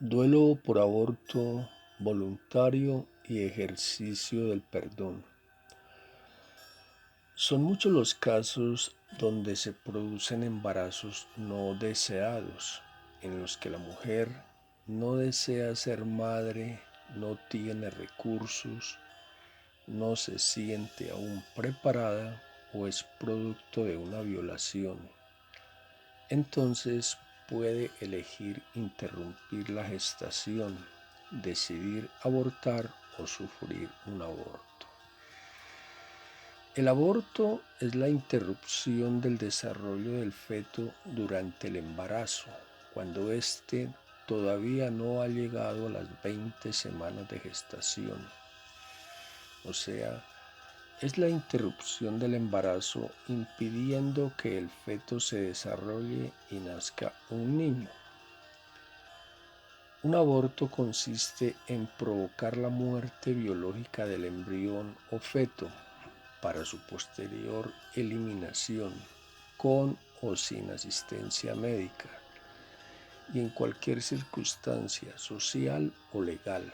Duelo por aborto voluntario y ejercicio del perdón. Son muchos los casos donde se producen embarazos no deseados, en los que la mujer no desea ser madre, no tiene recursos, no se siente aún preparada o es producto de una violación. Entonces puede elegir interrumpir la gestación, decidir abortar o sufrir un aborto. El aborto es la interrupción del desarrollo del feto durante el embarazo, cuando éste todavía no ha llegado a las 20 semanas de gestación. O sea, es la interrupción del embarazo impidiendo que el feto se desarrolle y nazca un niño. Un aborto consiste en provocar la muerte biológica del embrión o feto para su posterior eliminación con o sin asistencia médica y en cualquier circunstancia social o legal.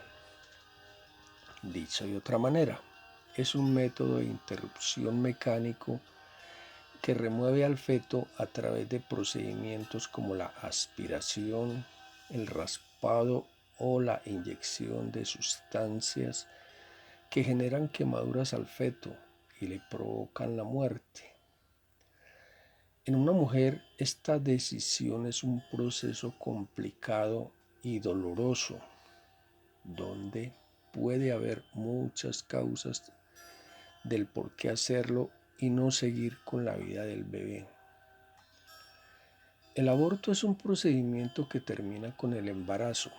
Dicho de otra manera, es un método de interrupción mecánico que remueve al feto a través de procedimientos como la aspiración, el raspado o la inyección de sustancias que generan quemaduras al feto y le provocan la muerte. En una mujer, esta decisión es un proceso complicado y doloroso, donde puede haber muchas causas del por qué hacerlo y no seguir con la vida del bebé. El aborto es un procedimiento que termina con el embarazo,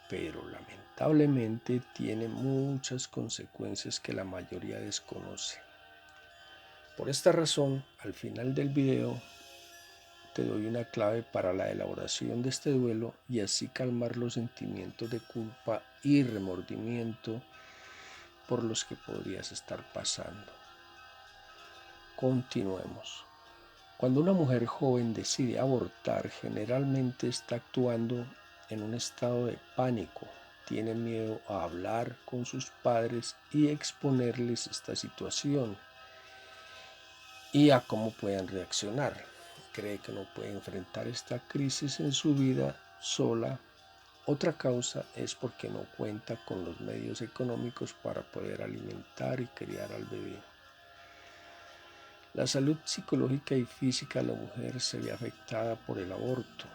pero lamentablemente tiene muchas consecuencias que la mayoría desconoce. Por esta razón, al final del video te doy una clave para la elaboración de este duelo y así calmar los sentimientos de culpa y remordimiento por los que podrías estar pasando. Continuemos. Cuando una mujer joven decide abortar, generalmente está actuando en un estado de pánico. Tiene miedo a hablar con sus padres y exponerles esta situación y a cómo puedan reaccionar. Cree que no puede enfrentar esta crisis en su vida sola. Otra causa es porque no cuenta con los medios económicos para poder alimentar y criar al bebé. La salud psicológica y física de la mujer se ve afectada por el aborto,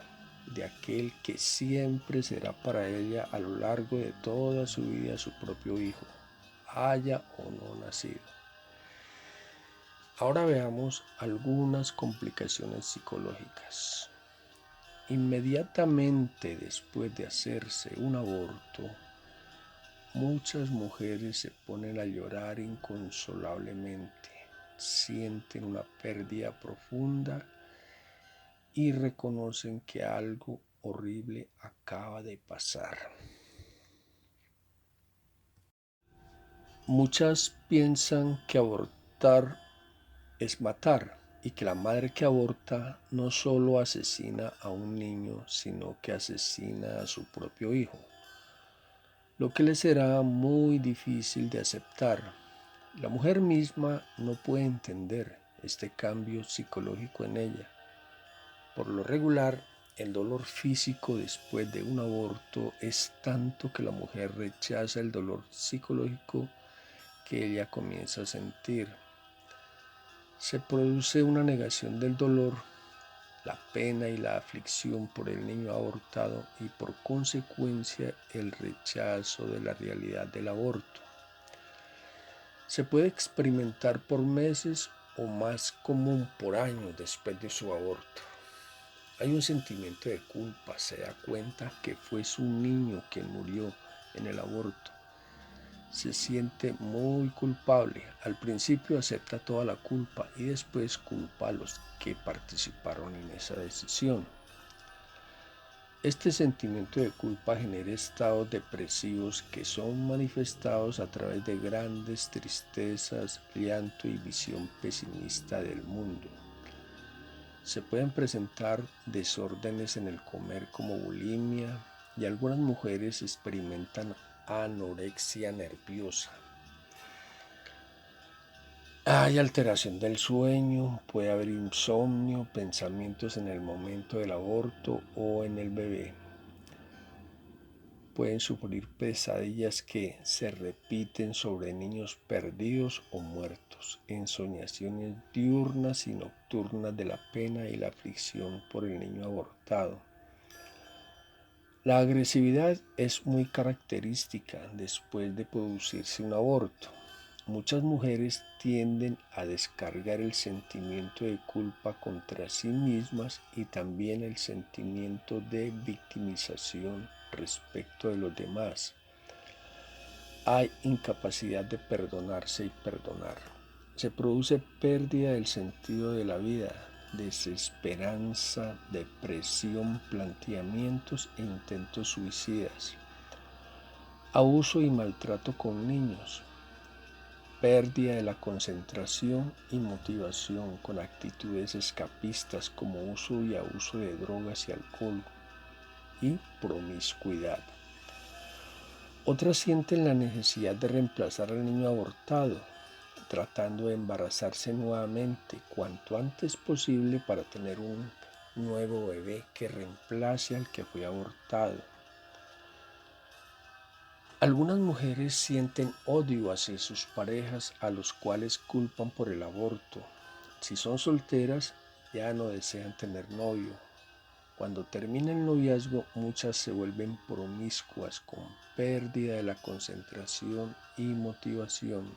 de aquel que siempre será para ella a lo largo de toda su vida su propio hijo, haya o no nacido. Ahora veamos algunas complicaciones psicológicas. Inmediatamente después de hacerse un aborto, muchas mujeres se ponen a llorar inconsolablemente, sienten una pérdida profunda y reconocen que algo horrible acaba de pasar. Muchas piensan que abortar es matar y que la madre que aborta no solo asesina a un niño, sino que asesina a su propio hijo, lo que le será muy difícil de aceptar. La mujer misma no puede entender este cambio psicológico en ella. Por lo regular, el dolor físico después de un aborto es tanto que la mujer rechaza el dolor psicológico que ella comienza a sentir. Se produce una negación del dolor, la pena y la aflicción por el niño abortado y por consecuencia el rechazo de la realidad del aborto. Se puede experimentar por meses o más común por años después de su aborto. Hay un sentimiento de culpa, se da cuenta que fue su niño quien murió en el aborto. Se siente muy culpable. Al principio acepta toda la culpa y después culpa a los que participaron en esa decisión. Este sentimiento de culpa genera estados depresivos que son manifestados a través de grandes tristezas, llanto y visión pesimista del mundo. Se pueden presentar desórdenes en el comer como bulimia, y algunas mujeres experimentan anorexia nerviosa. Hay alteración del sueño, puede haber insomnio, pensamientos en el momento del aborto o en el bebé. Pueden sufrir pesadillas que se repiten sobre niños perdidos o muertos, ensoñaciones diurnas y nocturnas de la pena y la aflicción por el niño abortado. La agresividad es muy característica después de producirse un aborto. Muchas mujeres tienden a descargar el sentimiento de culpa contra sí mismas y también el sentimiento de victimización respecto de los demás. Hay incapacidad de perdonarse y perdonar. Se produce pérdida del sentido de la vida, desesperanza, depresión, planteamientos e intentos suicidas. Abuso y maltrato con niños. Pérdida de la concentración y motivación con actitudes escapistas como uso y abuso de drogas y alcohol y promiscuidad. Otras sienten la necesidad de reemplazar al niño abortado, tratando de embarazarse nuevamente cuanto antes posible para tener un nuevo bebé que reemplace al que fue abortado. Algunas mujeres sienten odio hacia sus parejas a los cuales culpan por el aborto. Si son solteras, ya no desean tener novio. Cuando termina el noviazgo, muchas se vuelven promiscuas con pérdida de la concentración y motivación.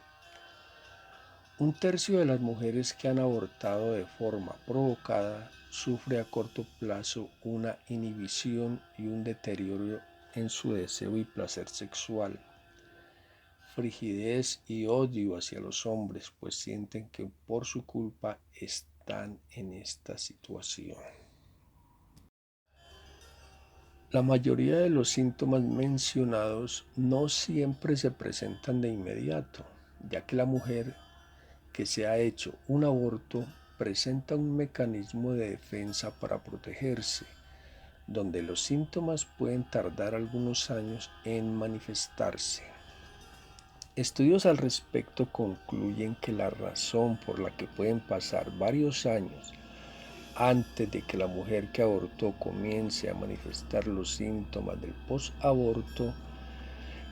Un tercio de las mujeres que han abortado de forma provocada sufre a corto plazo una inhibición y un deterioro en su deseo y placer sexual, frigidez y odio hacia los hombres, pues sienten que por su culpa están en esta situación. La mayoría de los síntomas mencionados no siempre se presentan de inmediato, ya que la mujer que se ha hecho un aborto presenta un mecanismo de defensa para protegerse, donde los síntomas pueden tardar algunos años en manifestarse. Estudios al respecto concluyen que la razón por la que pueden pasar varios años antes de que la mujer que abortó comience a manifestar los síntomas del post-aborto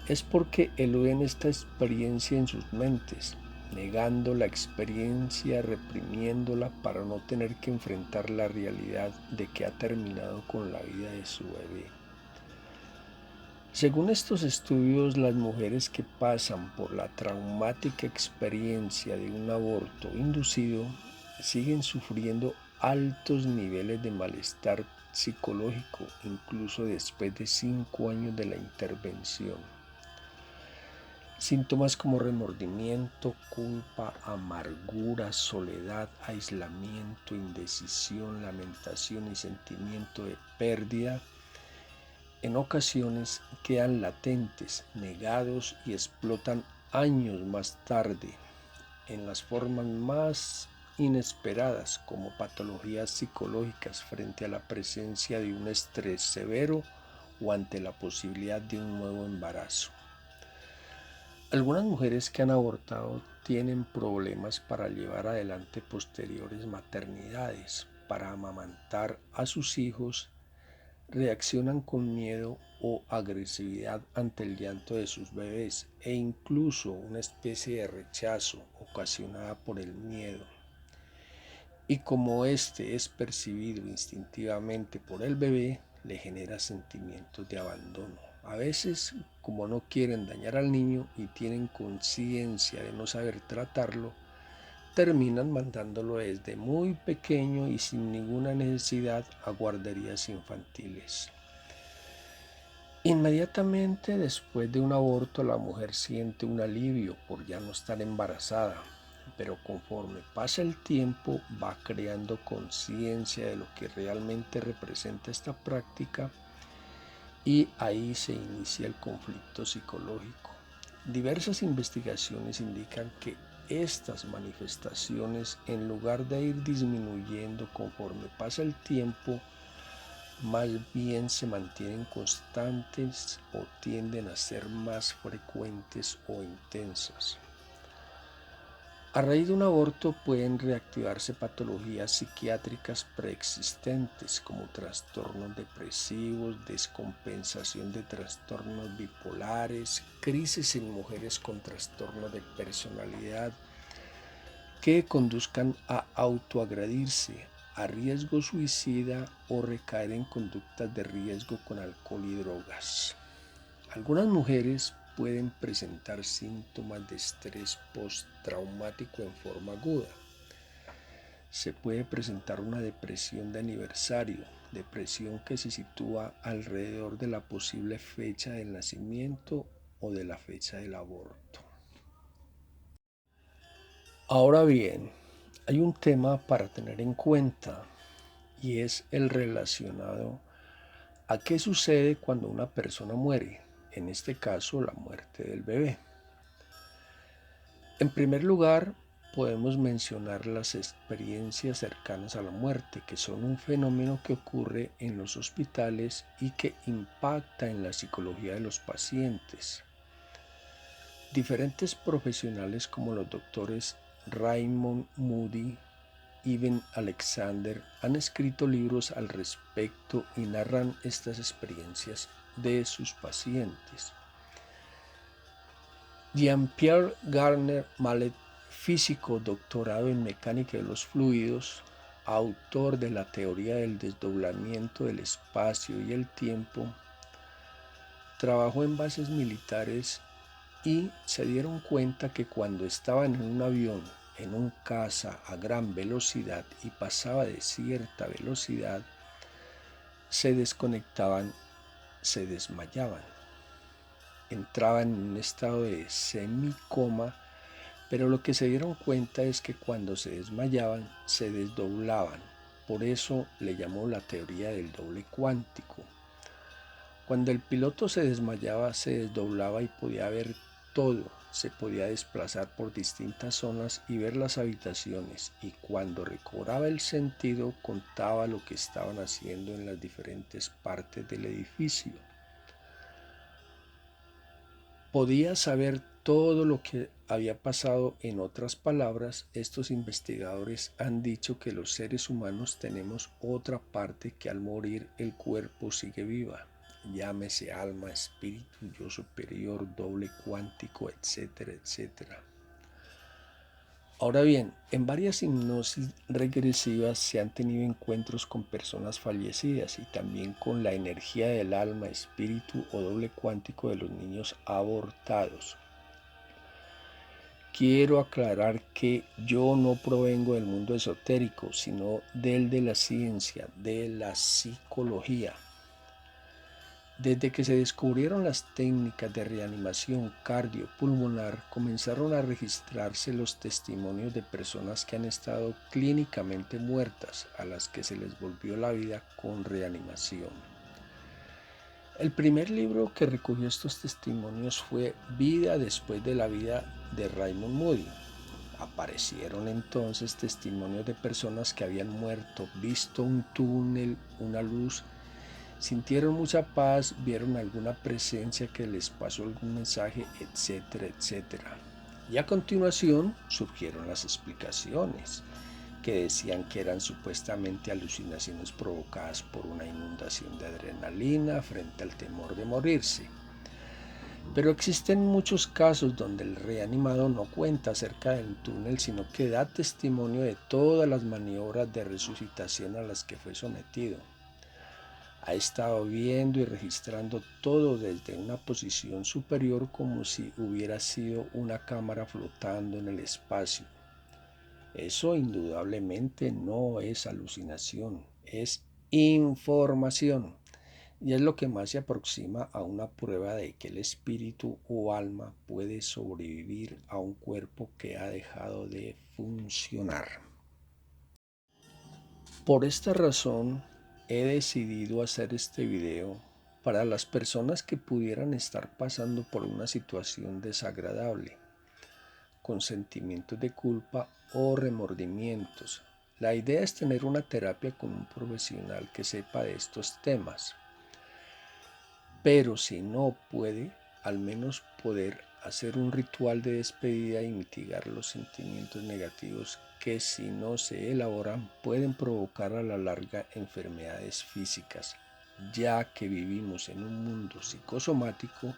es porque eluden esta experiencia en sus mentes, negando la experiencia, reprimiéndola para no tener que enfrentar la realidad de que ha terminado con la vida de su bebé. Según estos estudios, las mujeres que pasan por la traumática experiencia de un aborto inducido siguen sufriendo altos niveles de malestar psicológico, incluso después de 5 años de la intervención. Síntomas como remordimiento, culpa, amargura, soledad, aislamiento, indecisión, lamentación y sentimiento de pérdida en ocasiones quedan latentes, negados y explotan años más tarde en las formas más inesperadas como patologías psicológicas frente a la presencia de un estrés severo o ante la posibilidad de un nuevo embarazo. Algunas mujeres que han abortado tienen problemas para llevar adelante posteriores maternidades, para amamantar a sus hijos, reaccionan con miedo o agresividad ante el llanto de sus bebés e incluso una especie de rechazo ocasionada por el miedo. Y como este es percibido instintivamente por el bebé, le genera sentimientos de abandono. A veces, como no quieren dañar al niño y tienen conciencia de no saber tratarlo, terminan mandándolo desde muy pequeño y sin ninguna necesidad a guarderías infantiles. Inmediatamente después de un aborto, la mujer siente un alivio por ya no estar embarazada, pero conforme pasa el tiempo va creando conciencia de lo que realmente representa esta práctica y ahí se inicia el conflicto psicológico. Diversas investigaciones indican que estas manifestaciones, en lugar de ir disminuyendo conforme pasa el tiempo, más bien se mantienen constantes o tienden a ser más frecuentes o intensas. A raíz de un aborto pueden reactivarse patologías psiquiátricas preexistentes como trastornos depresivos, descompensación de trastornos bipolares, crisis en mujeres con trastornos de personalidad que conduzcan a autoagredirse, a riesgo suicida o recaer en conductas de riesgo con alcohol y drogas. Algunas mujeres pueden presentar síntomas de estrés postraumático en forma aguda. Se puede presentar una depresión de aniversario, depresión que se sitúa alrededor de la posible fecha del nacimiento o de la fecha del aborto. Ahora bien, hay un tema para tener en cuenta y es el relacionado a qué sucede cuando una persona muere, en este caso la muerte del bebé. En primer lugar, podemos mencionar las experiencias cercanas a la muerte, que son un fenómeno que ocurre en los hospitales y que impacta en la psicología de los pacientes. Diferentes profesionales como los doctores Raymond Moody y Ben Alexander han escrito libros al respecto y narran estas experiencias de sus pacientes. Jean-Pierre Garner Mallet, físico doctorado en mecánica de los fluidos, autor de la teoría del desdoblamiento del espacio y el tiempo, trabajó en bases militares y se dieron cuenta que cuando estaban en un avión, en un caza a gran velocidad y pasaba de cierta velocidad, se desconectaban, se desmayaban. Entraban en un estado de semicoma, pero lo que se dieron cuenta es que cuando se desmayaban, se desdoblaban. Por eso le llamó la teoría del doble cuántico. Cuando el piloto se desmayaba, se desdoblaba y podía ver todo. Se podía desplazar por distintas zonas y ver las habitaciones, y cuando recobraba el sentido, contaba lo que estaban haciendo en las diferentes partes del edificio. Podía saber todo lo que había pasado. En otras palabras, estos investigadores han dicho que los seres humanos tenemos otra parte que al morir el cuerpo sigue viva. Llámese alma, espíritu, yo superior, doble cuántico, etcétera, etcétera. Ahora bien, en varias hipnosis regresivas se han tenido encuentros con personas fallecidas y también con la energía del alma, espíritu o doble cuántico de los niños abortados. Quiero aclarar que yo no provengo del mundo esotérico, sino del de la ciencia, de la psicología. Desde que se descubrieron las técnicas de reanimación cardiopulmonar, comenzaron a registrarse los testimonios de personas que han estado clínicamente muertas, a las que se les volvió la vida con reanimación. El primer libro que recogió estos testimonios fue Vida después de la vida de Raymond Moody. Aparecieron entonces testimonios de personas que habían muerto, visto un túnel, una luz, sintieron mucha paz, vieron alguna presencia que les pasó algún mensaje, etcétera, etcétera. Y a continuación surgieron las explicaciones, que decían que eran supuestamente alucinaciones provocadas por una inundación de adrenalina frente al temor de morirse. Pero existen muchos casos donde el reanimado no cuenta acerca del túnel, sino que da testimonio de todas las maniobras de resucitación a las que fue sometido. Ha estado viendo y registrando todo desde una posición superior, como si hubiera sido una cámara flotando en el espacio. Eso indudablemente no es alucinación, es información. Y es lo que más se aproxima a una prueba de que el espíritu o alma puede sobrevivir a un cuerpo que ha dejado de funcionar. Por esta razón, he decidido hacer este video para las personas que pudieran estar pasando por una situación desagradable, con sentimientos de culpa o remordimientos, La idea es tener una terapia con un profesional que sepa de estos temas, pero si no puede, al menos poder hacer un ritual de despedida y mitigar los sentimientos negativos que si no se elaboran pueden provocar a la larga enfermedades físicas, ya que vivimos en un mundo psicosomático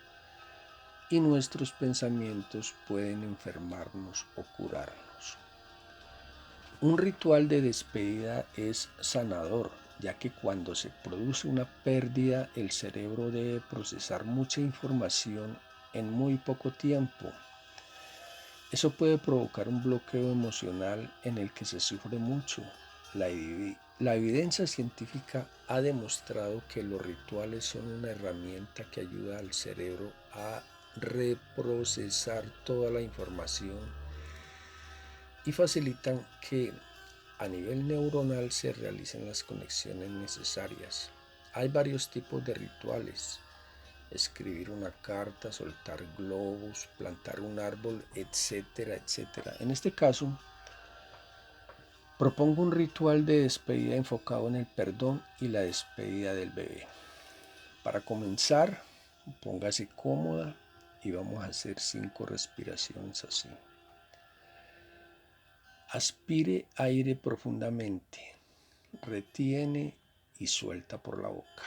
y nuestros pensamientos pueden enfermarnos o curarnos. Un ritual de despedida es sanador, ya que cuando se produce una pérdida, el cerebro debe procesar mucha información en muy poco tiempo. Eso puede provocar un bloqueo emocional en el que se sufre mucho. La evidencia científica ha demostrado que los rituales son una herramienta que ayuda al cerebro a reprocesar toda la información y facilitan que a nivel neuronal se realicen las conexiones necesarias. Hay varios tipos de rituales: escribir una carta, soltar globos, plantar un árbol, etcétera, etcétera. En este caso, propongo un ritual de despedida enfocado en el perdón y la despedida del bebé. Para comenzar, póngase cómoda y vamos a hacer 5 respiraciones así. Aspire aire profundamente, retiene y suelta por la boca.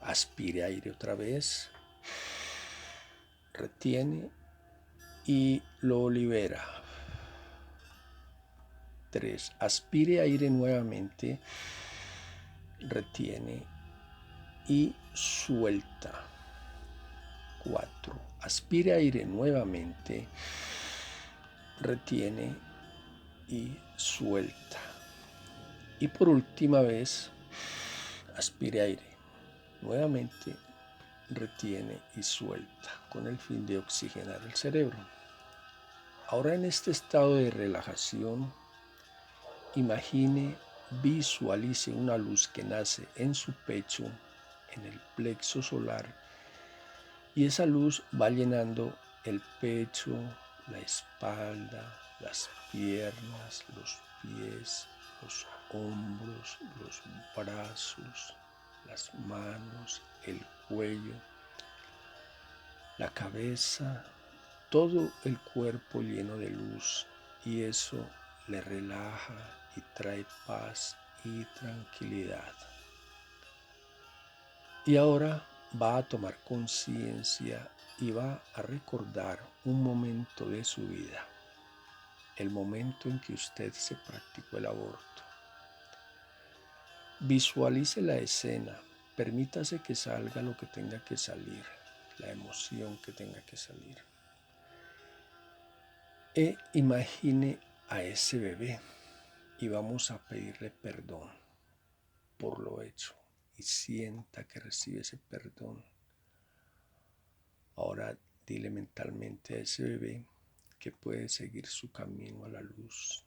Aspire aire otra vez, retiene y lo libera. 3. Aspire aire nuevamente, retiene y suelta. 4. Aspire aire nuevamente, retiene y suelta. Y por última vez, aspire aire nuevamente, retiene y suelta, con el fin de oxigenar el cerebro. Ahora, en este estado de relajación, imagine, visualice una luz que nace en su pecho, en el plexo solar, y esa luz va llenando el pecho, la espalda, las piernas, los pies, los hombros, los brazos, las manos, el cuello, la cabeza, todo el cuerpo lleno de luz, y eso le relaja y trae paz y tranquilidad. Y ahora va a tomar conciencia y va a recordar un momento de su vida, el momento en que usted se practicó el aborto. Visualice la escena, permítase que salga lo que tenga que salir, la emoción que tenga que salir. E imagine a ese bebé y vamos a pedirle perdón por lo hecho y sienta que recibe ese perdón. Ahora dile mentalmente a ese bebé que puede seguir su camino a la luz.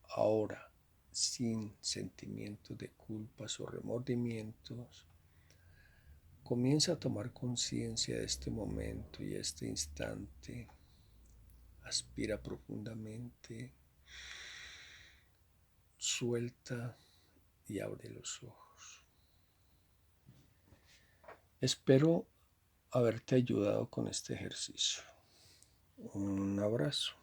Ahora, sin sentimientos de culpas o remordimientos, comienza a tomar conciencia de este momento y este instante. Aspira profundamente, suelta y abre los ojos. Espero haberte ayudado con este ejercicio. Un abrazo.